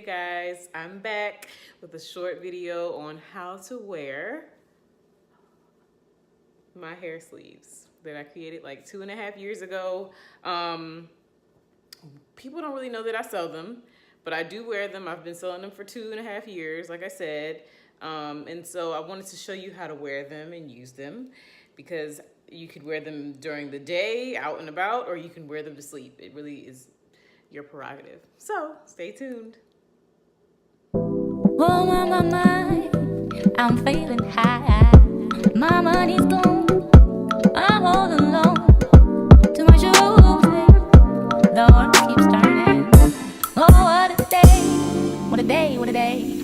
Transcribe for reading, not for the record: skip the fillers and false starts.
guys, I'm back with a short video on how to wear my hair sleeves that I created like 2.5 years ago. People don't really know that I sell them, but I do wear them. I've been selling them for 2.5 years, like I said. And so I wanted to show you how to wear them and use them, because you could wear them during the day, out and about, or you can wear them to sleep. It really is your prerogative. So stay tuned. Whoa, my, I'm feeling high. My money's gone. I'm all alone. Too much of the world keeps turning. Oh, what a day. What a day, what a day.